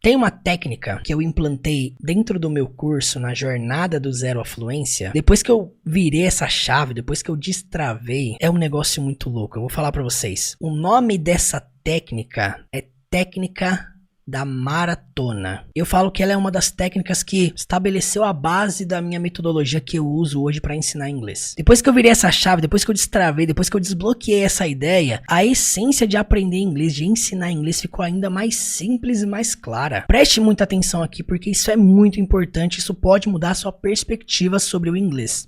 Tem uma técnica que eu implantei dentro do meu curso na jornada do zero à fluência. Depois que eu virei essa chave, depois que eu destravei, é um negócio muito louco. Eu vou falar pra vocês. O nome dessa técnica é técnica da maratona. Eu falo que ela é uma das técnicas que estabeleceu a base da minha metodologia que eu uso hoje para ensinar inglês. Depois que eu virei essa chave, depois que eu destravei, depois que eu desbloqueei essa ideia, a essência de aprender inglês, de ensinar inglês ficou ainda mais simples e mais clara. Preste muita atenção aqui porque isso é muito importante, isso pode mudar a sua perspectiva sobre o inglês.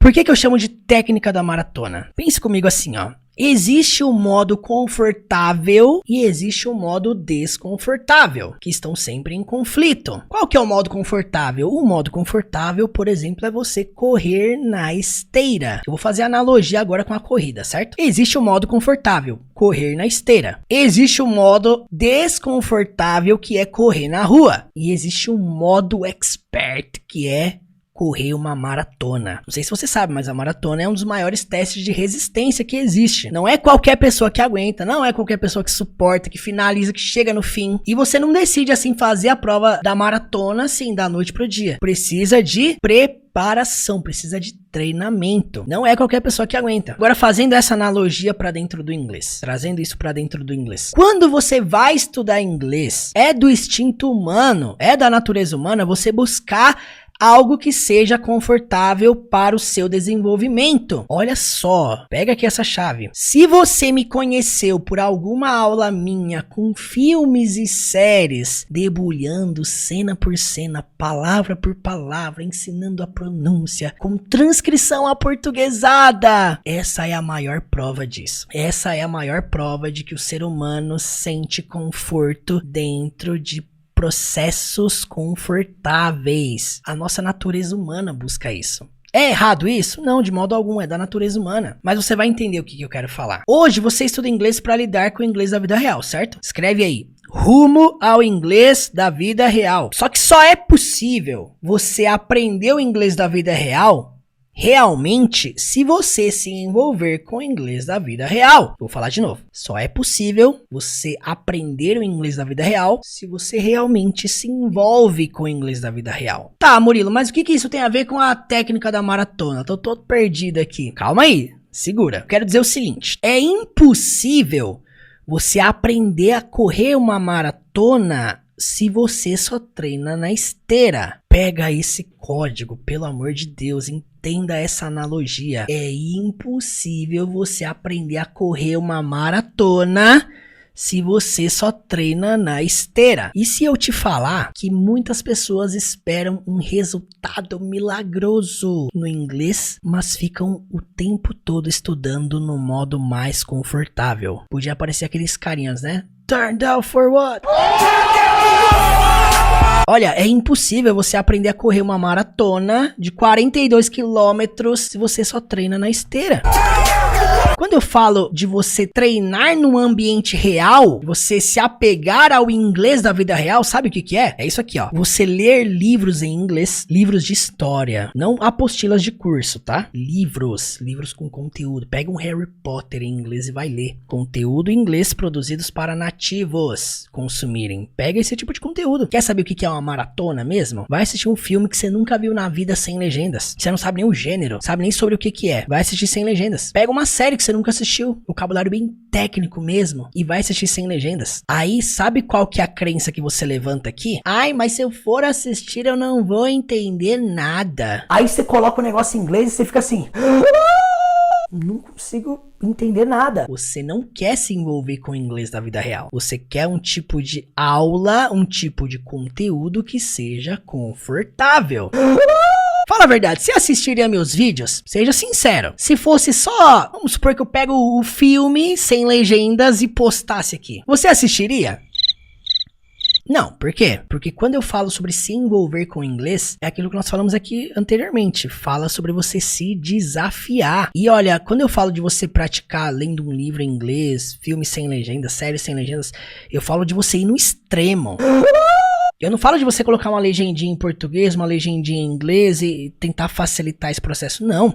Por que eu chamo de técnica da maratona? Pense comigo assim, ó. Existe o modo confortável e existe o modo desconfortável, que estão sempre em conflito. Qual que é o modo confortável? O modo confortável, por exemplo, é você correr na esteira. Eu vou fazer analogia agora com a corrida, certo? Existe o modo confortável, correr na esteira. Existe o modo desconfortável, que é correr na rua. E existe o modo expert, que é correr uma maratona. Não sei se você sabe, mas a maratona é um dos maiores testes de resistência que existe. Não é qualquer pessoa que aguenta, não é qualquer pessoa que suporta, que finaliza, que chega no fim. E você não decide assim fazer a prova da maratona assim da noite pro dia. Precisa de preparação, precisa de treinamento. Não é qualquer pessoa que aguenta. Agora, fazendo essa analogia para dentro do inglês, trazendo isso para dentro do inglês. Quando você vai estudar inglês, é do instinto humano, é da natureza humana você buscar algo que seja confortável para o seu desenvolvimento. Olha só, pega aqui essa chave. Se você me conheceu por alguma aula minha com filmes e séries, debulhando cena por cena, palavra por palavra, ensinando a pronúncia, com transcrição aportuguesada, essa é a maior prova disso. Essa é a maior prova de que o ser humano sente conforto dentro de processos confortáveis. A nossa natureza humana busca isso. É errado isso? Não, de modo algum, é da natureza humana. Mas você vai entender o que eu quero falar. Hoje você estuda inglês para lidar com o inglês da vida real, certo? Escreve aí. Rumo ao inglês da vida real. Só que só é possível você aprender o inglês da vida real realmente se você se envolver com o inglês da vida real. Vou falar de novo. Só é possível você aprender o inglês da vida real se você realmente se envolve com o inglês da vida real. Tá, Murilo, mas o que isso tem a ver com a técnica da maratona? Tô todo perdido aqui. Calma aí, segura. Quero dizer o seguinte. É impossível você aprender a correr uma maratona se você só treina na esteira. Pega esse código, pelo amor de Deus, entenda essa analogia. É impossível você aprender a correr uma maratona se você só treina na esteira. E se eu te falar que muitas pessoas esperam um resultado milagroso no inglês, mas ficam o tempo todo estudando no modo mais confortável? Podia aparecer aqueles carinhas, né? Turn down for what? Olha, é impossível você aprender a correr uma maratona de 42 quilômetros se você só treina na esteira. Quando eu falo de você treinar no ambiente real, você se apegar ao inglês da vida real, sabe o que é? É isso aqui, ó. Você ler livros em inglês, livros de história, não apostilas de curso, tá? Livros com conteúdo. Pega um Harry Potter em inglês e vai ler. Conteúdo em inglês produzidos para nativos consumirem. Pega esse tipo de conteúdo. Quer saber o que é uma maratona mesmo? Vai assistir um filme que você nunca viu na vida sem legendas. Você não sabe nem o gênero, sabe nem sobre o que é. Vai assistir sem legendas. Pega uma série que você nunca assistiu, vocabulário bem técnico mesmo, e vai assistir sem legendas. Aí, sabe qual que é a crença que você levanta aqui? Ai, mas se eu for assistir, eu não vou entender nada. Aí você coloca o negócio em inglês e você fica assim... Não consigo entender nada. Você não quer se envolver com o inglês da vida real. Você quer um tipo de aula, um tipo de conteúdo que seja confortável. Fala a verdade, você assistiria meus vídeos? Seja sincero. Se fosse só, vamos supor que eu pego o filme sem legendas e postasse aqui. Você assistiria? Não, por quê? Porque quando eu falo sobre se envolver com o inglês, é aquilo que nós falamos aqui anteriormente. Fala sobre você se desafiar. E olha, quando eu falo de você praticar lendo um livro em inglês, filme sem legendas, séries sem legendas, eu falo de você ir no extremo. Eu não falo de você colocar uma legendinha em português, uma legendinha em inglês e tentar facilitar esse processo, não.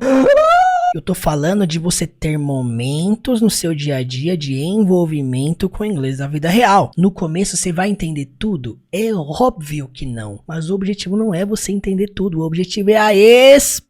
Eu tô falando de você ter momentos no seu dia a dia de envolvimento com o inglês da vida real. No começo você vai entender tudo? É óbvio que não. Mas o objetivo não é você entender tudo. O objetivo é a exposição.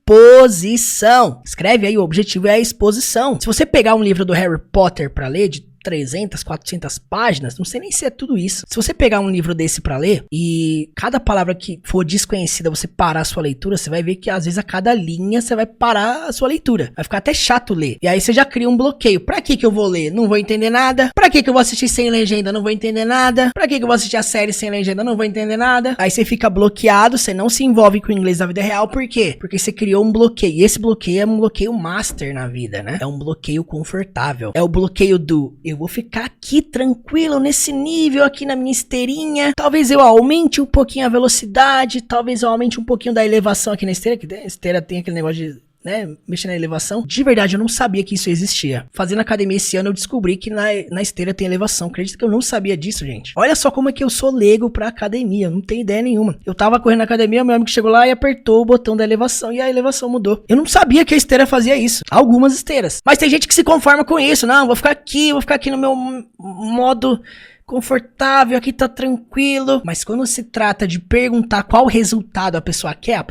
Escreve aí, o objetivo é a exposição. Se você pegar um livro do Harry Potter pra ler, de 300, 400 páginas, não sei nem se é tudo isso. Se você pegar um livro desse pra ler e cada palavra que for desconhecida você parar a sua leitura, você vai ver que às vezes a cada linha você vai parar a sua leitura. Vai ficar até chato ler. E aí você já cria um bloqueio. Pra que eu vou ler? Não vou entender nada. Pra que eu vou assistir sem legenda? Não vou entender nada. Pra que eu vou assistir a série sem legenda? Não vou entender nada. Aí você fica bloqueado, você não se envolve com o inglês da vida real. Por quê? Porque você criou um bloqueio. E esse bloqueio é um bloqueio master na vida, né? É um bloqueio confortável. É o bloqueio do eu vou ficar aqui tranquilo nesse nível aqui na minha esteirinha. Talvez eu aumente um pouquinho a velocidade, talvez eu aumente um pouquinho da elevação aqui na esteira, que a esteira tem aquele negócio de, né, mexer na elevação. De verdade, eu não sabia que isso existia. Fazendo academia esse ano, eu descobri que na esteira tem elevação. Acredito que eu não sabia disso, gente. Olha só como é que eu sou leigo pra academia. Eu não tenho ideia nenhuma. Eu tava correndo na academia, meu amigo chegou lá e apertou o botão da elevação e a elevação mudou. Eu não sabia que a esteira fazia isso. Algumas esteiras. Mas tem gente que se conforma com isso. Não, vou ficar aqui no meu modo confortável, aqui tá tranquilo. Mas quando se trata de perguntar qual resultado a pessoa quer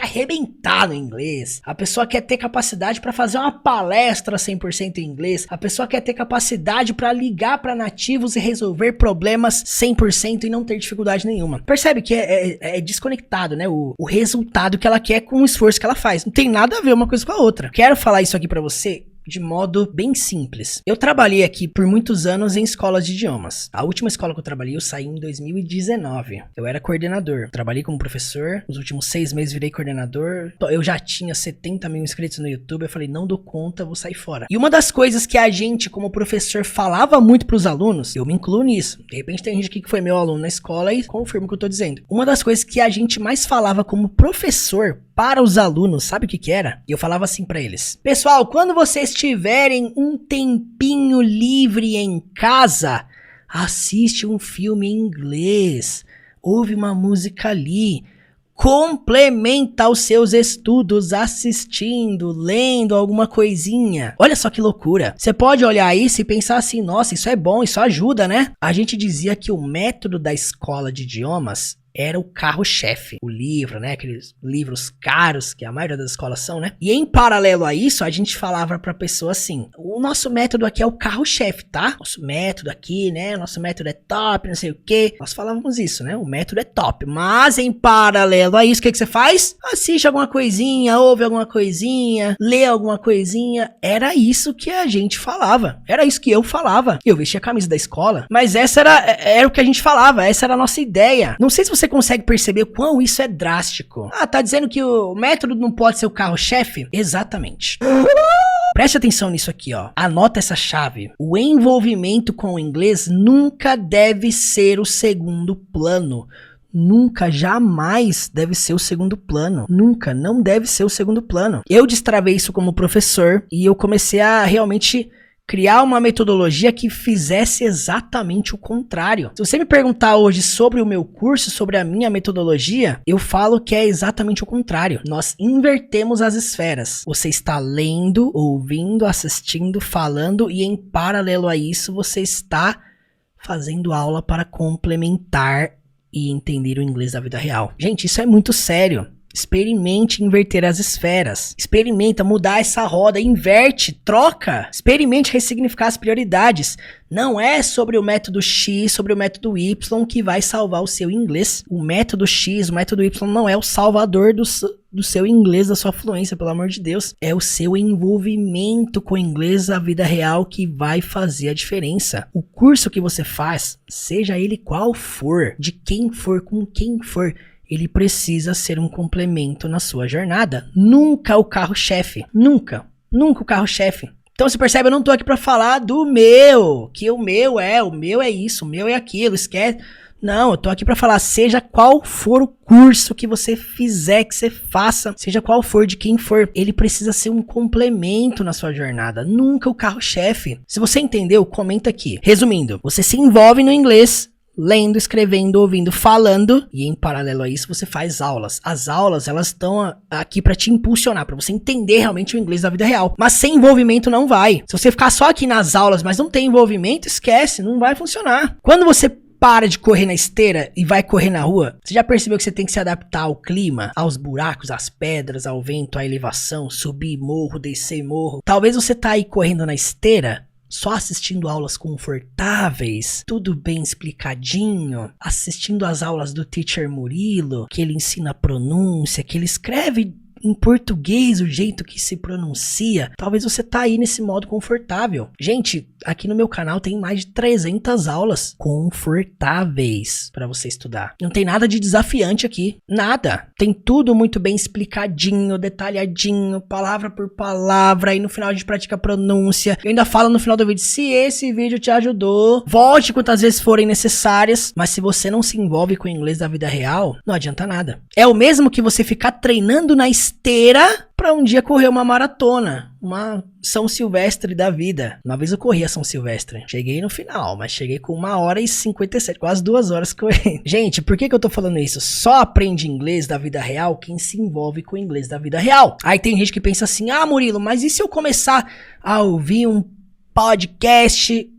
arrebentar no inglês. A pessoa quer ter capacidade pra fazer uma palestra 100% em inglês. A pessoa quer ter capacidade pra ligar pra nativos e resolver problemas 100% e não ter dificuldade nenhuma. Percebe que é desconectado, né? O resultado que ela quer com o esforço que ela faz. Não tem nada a ver uma coisa com a outra. Quero falar isso aqui pra você de modo bem simples. Eu trabalhei aqui por muitos anos em escolas de idiomas. A última escola que eu trabalhei, eu saí em 2019. Eu era coordenador. Trabalhei como professor. Nos últimos 6 meses virei coordenador. Eu já tinha 70 mil inscritos no YouTube. Eu falei, não dou conta, vou sair fora. E uma das coisas que a gente, como professor, falava muito pros alunos, eu me incluo nisso. De repente tem gente aqui que foi meu aluno na escola e confirma o que eu tô dizendo. Uma das coisas que a gente mais falava como professor para os alunos, sabe o que era? E eu falava assim pra eles: pessoal, quando vocês tiverem um tempinho livre em casa, assiste um filme em inglês, ouve uma música ali, complementa os seus estudos assistindo, lendo alguma coisinha. Olha só que loucura. Você pode olhar isso e pensar assim, nossa, isso é bom, isso ajuda, né? A gente dizia que o método da escola de idiomas era o carro-chefe, o livro, né, aqueles livros caros que a maioria das escolas são, né, e em paralelo a isso, a gente falava pra pessoa assim, o nosso método aqui é o carro-chefe, tá, nosso método aqui, né, nosso método é top, não sei o que, nós falávamos isso, né, o método é top, mas em paralelo a isso, o que você faz? Assiste alguma coisinha, ouve alguma coisinha, lê alguma coisinha, era isso que a gente falava, era isso que eu falava, eu vestia a camisa da escola, mas essa era o que a gente falava, essa era a nossa ideia. Não sei se você consegue perceber quão isso é drástico. Ah, tá dizendo que o método não pode ser o carro-chefe? Exatamente. Preste atenção nisso aqui, ó. Anota essa chave. O envolvimento com o inglês nunca deve ser o segundo plano. Nunca, jamais deve ser o segundo plano. Nunca, não deve ser o segundo plano. Eu destravei isso como professor e eu comecei a realmente criar uma metodologia que fizesse exatamente o contrário. Se você me perguntar hoje sobre o meu curso, sobre a minha metodologia, eu falo que é exatamente o contrário. Nós invertemos as esferas. Você está lendo, ouvindo, assistindo, falando e em paralelo a isso você está fazendo aula para complementar e entender o inglês da vida real. Gente, isso é muito sério. Experimente inverter as esferas. Experimenta mudar essa roda. Inverte, troca. Experimente ressignificar as prioridades. Não é sobre o método X, sobre o método Y que vai salvar o seu inglês. O método X, o método Y não é o salvador do seu inglês, da sua fluência, pelo amor de Deus. É o seu envolvimento com o inglês da vida real que vai fazer a diferença. O curso que você faz, seja ele qual for, de quem for, com quem for, ele precisa ser um complemento na sua jornada. Nunca o carro-chefe. Nunca. Nunca o carro-chefe. Então você percebe, eu não tô aqui pra falar do meu. Que o meu é isso, o meu é aquilo, esquece. Não, eu tô aqui pra falar, seja qual for o curso que você fizer, que você faça, seja qual for, de quem for, ele precisa ser um complemento na sua jornada, nunca o carro-chefe. Se você entendeu, comenta aqui. Resumindo, você se envolve no inglês, lendo, escrevendo, ouvindo, falando, e em paralelo a isso você faz aulas. As aulas, elas estão aqui pra te impulsionar, pra você entender realmente o inglês da vida real. Mas sem envolvimento não vai. Se você ficar só aqui nas aulas, mas não tem envolvimento, esquece, não vai funcionar. Quando você para de correr na esteira e vai correr na rua, você já percebeu que você tem que se adaptar ao clima, aos buracos, às pedras, ao vento, à elevação, subir morro, descer morro? Talvez você tá aí correndo na esteira, só assistindo aulas confortáveis, tudo bem explicadinho, assistindo as aulas do Teacher Murilo, que ele ensina a pronúncia, que ele escreve em português o jeito que se pronuncia. Talvez você tá aí nesse modo confortável. Gente, aqui no meu canal tem mais de 300 aulas confortáveis para você estudar. Não tem nada de desafiante aqui, nada. Tem tudo muito bem explicadinho, detalhadinho, palavra por palavra, e no final a gente pratica a pronúncia. Eu ainda falo no final do vídeo, se esse vídeo te ajudou, volte quantas vezes forem necessárias, mas se você não se envolve com o inglês da vida real, não adianta nada. É o mesmo que você ficar treinando na esteira para um dia correr uma maratona, uma São Silvestre da vida. Uma vez eu corri a São Silvestre, cheguei no final, mas cheguei com 1h57, quase 2 horas correndo. Gente, por que eu tô falando isso? Só aprende inglês da vida real quem se envolve com o inglês da vida real. Aí tem gente que pensa assim, ah, Murilo, mas e se eu começar a ouvir um podcast,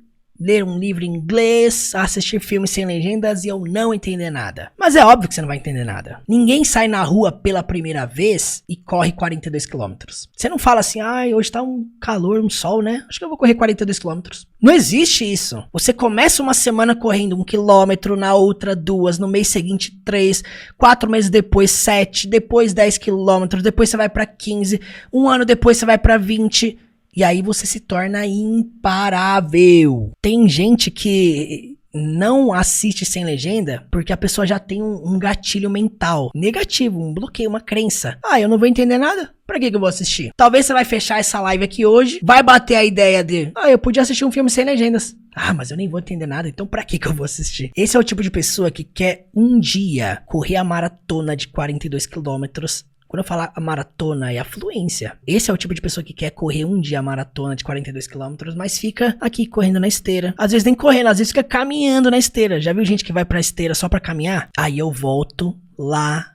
ler um livro em inglês, assistir filmes sem legendas e eu não entender nada? Mas é óbvio que você não vai entender nada. Ninguém sai na rua pela primeira vez e corre 42 km. Você não fala assim, ai, hoje tá um calor, um sol, né? Acho que eu vou correr 42 km. Não existe isso. Você começa uma semana correndo 1 km, na outra 2, no mês seguinte 3, 4 meses depois 7, depois 10 km, depois você vai pra 15, um ano depois você vai pra 20. E aí você se torna imparável. Tem gente que não assiste sem legenda porque a pessoa já tem um gatilho mental negativo, um bloqueio, uma crença. Ah, eu não vou entender nada. Pra que eu vou assistir? Talvez você vai fechar essa live aqui hoje, vai bater a ideia de, eu podia assistir um filme sem legendas. Ah, mas eu nem vou entender nada, então pra que eu vou assistir? Esse é o tipo de pessoa que quer um dia correr a maratona de 42 quilômetros. Quando eu falar a maratona, é a fluência. Esse é o tipo de pessoa que quer correr um dia a maratona de 42 km, mas fica aqui correndo na esteira. Às vezes nem correndo, às vezes fica caminhando na esteira. Já viu gente que vai pra esteira só pra caminhar? Aí eu volto lá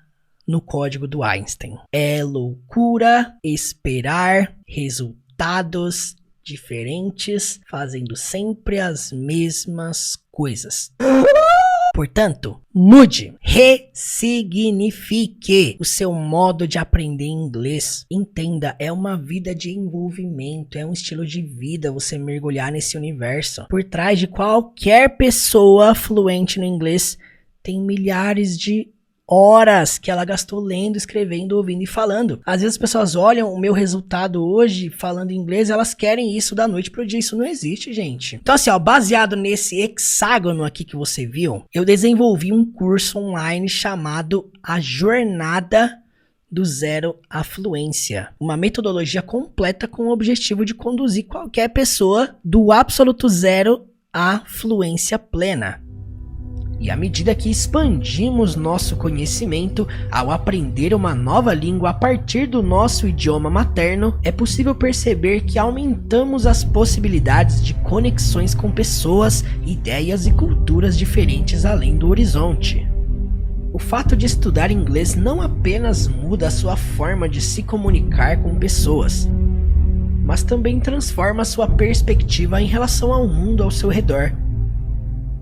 no código do Einstein. É loucura esperar resultados diferentes, fazendo sempre as mesmas coisas. Portanto, mude, ressignifique o seu modo de aprender inglês. Entenda, é uma vida de envolvimento, é um estilo de vida você mergulhar nesse universo. Por trás de qualquer pessoa fluente no inglês, tem milhares de horas que ela gastou lendo, escrevendo, ouvindo e falando. Às vezes as pessoas olham o meu resultado hoje falando inglês, elas querem isso da noite pro dia. Isso não existe, gente. Então assim, baseado nesse hexágono aqui que você viu, eu desenvolvi um curso online chamado A Jornada do Zero à Fluência. Uma metodologia completa com o objetivo de conduzir qualquer pessoa do absoluto zero à fluência plena. E à medida que expandimos nosso conhecimento ao aprender uma nova língua a partir do nosso idioma materno, é possível perceber que aumentamos as possibilidades de conexões com pessoas, ideias e culturas diferentes além do horizonte. O fato de estudar inglês não apenas muda a sua forma de se comunicar com pessoas, mas também transforma a sua perspectiva em relação ao mundo ao seu redor.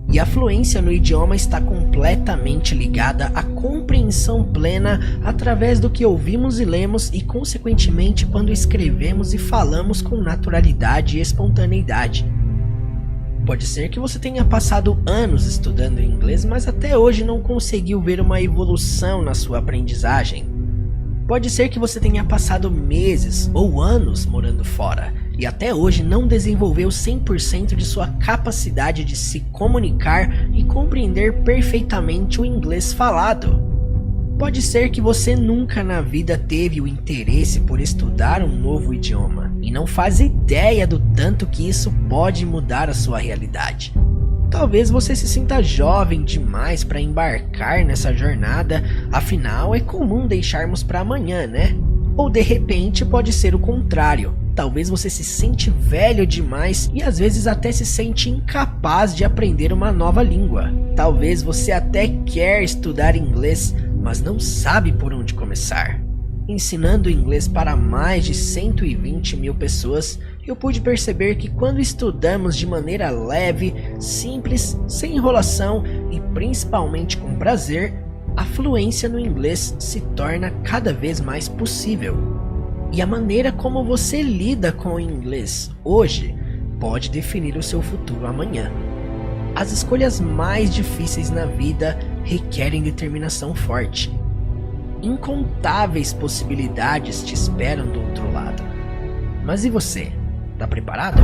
E a fluência no idioma está completamente ligada à compreensão plena através do que ouvimos e lemos e, consequentemente, quando escrevemos e falamos com naturalidade e espontaneidade. Pode ser que você tenha passado anos estudando inglês, mas até hoje não conseguiu ver uma evolução na sua aprendizagem. Pode ser que você tenha passado meses ou anos morando fora e até hoje não desenvolveu 100% de sua capacidade de se comunicar e compreender perfeitamente o inglês falado. Pode ser que você nunca na vida teve o interesse por estudar um novo idioma e não faz ideia do tanto que isso pode mudar a sua realidade. Talvez você se sinta jovem demais para embarcar nessa jornada, afinal é comum deixarmos para amanhã, né? Ou de repente pode ser o contrário. Talvez você se sente velho demais e às vezes até se sente incapaz de aprender uma nova língua. Talvez você até quer estudar inglês, mas não sabe por onde começar. Ensinando inglês para mais de 120 mil pessoas, eu pude perceber que quando estudamos de maneira leve, simples, sem enrolação e principalmente com prazer, a fluência no inglês se torna cada vez mais possível. E a maneira como você lida com o inglês hoje pode definir o seu futuro amanhã. As escolhas mais difíceis na vida requerem determinação forte. Incontáveis possibilidades te esperam do outro lado. Mas e você? Tá preparado?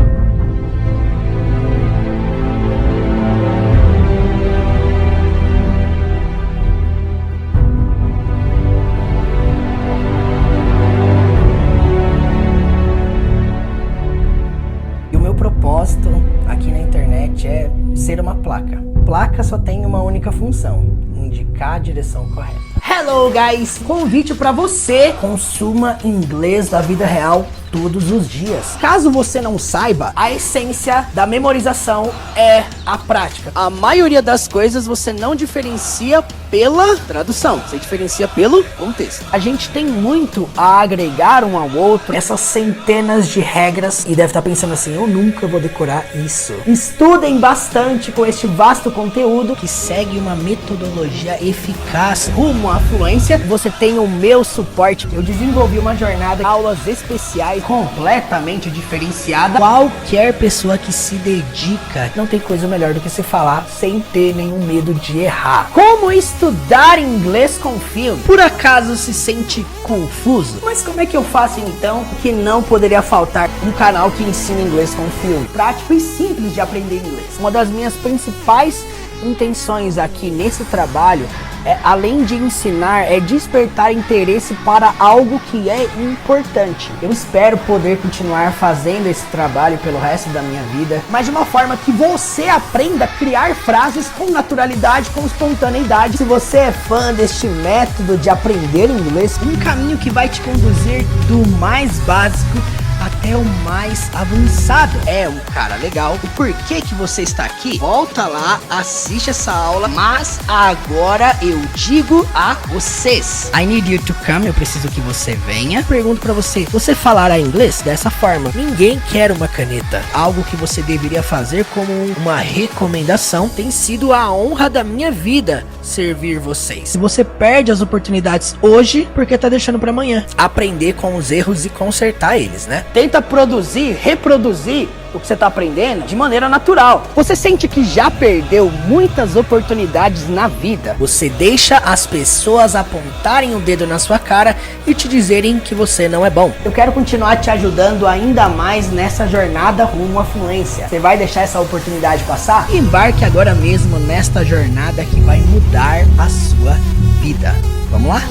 E o meu propósito aqui na internet é ser uma placa. Placa só tem uma única função: indicar a direção correta. Hello guys! Convite para você: consuma inglês da vida real todos os dias. Caso você não saiba, a essência da memorização é a prática. A maioria das coisas você não diferencia pela tradução, você diferencia pelo contexto. A gente tem muito a agregar um ao outro, essas centenas de regras, e deve estar pensando assim: eu nunca vou decorar isso. Estudem bastante com este vasto conteúdo que segue uma metodologia eficaz rumo à fluência. Você tem o meu suporte. Eu desenvolvi uma jornada, aulas especiais completamente diferenciada. Qualquer pessoa que se dedica, não tem coisa melhor do que se falar sem ter nenhum medo de errar. Como estudar inglês com filme? Por acaso se sente confuso? Mas como é que eu faço então? Que não poderia faltar um canal que ensina inglês com filme. Prático e simples de aprender inglês. Uma das minhas principais intenções aqui nesse trabalho além de ensinar, é despertar interesse para algo que é importante. Eu espero poder continuar fazendo esse trabalho pelo resto da minha vida, mas de uma forma que você aprenda a criar frases com naturalidade, com espontaneidade. Se você é fã deste método de aprender inglês, um caminho que vai te conduzir do mais básico até o mais avançado. É um cara legal. O porquê que você está aqui? Volta lá, assiste essa aula, mas agora eu digo a vocês: I need you to come. Eu preciso que você venha. Pergunto pra você: você falará inglês dessa forma? Ninguém quer uma caneta. Algo que você deveria fazer como uma recomendação. Tem sido a honra da minha vida servir vocês. Se você perde as oportunidades hoje, porque tá deixando pra amanhã. Aprender com os erros e consertar eles, né? Tenta produzir, reproduzir o que você está aprendendo de maneira natural. Você sente que já perdeu muitas oportunidades na vida. Você deixa as pessoas apontarem o dedo na sua cara e te dizerem que você não é bom. Eu quero continuar te ajudando ainda mais nessa jornada rumo à fluência. Você vai deixar essa oportunidade passar? Embarque agora mesmo nesta jornada que vai mudar a sua vida. Vamos lá?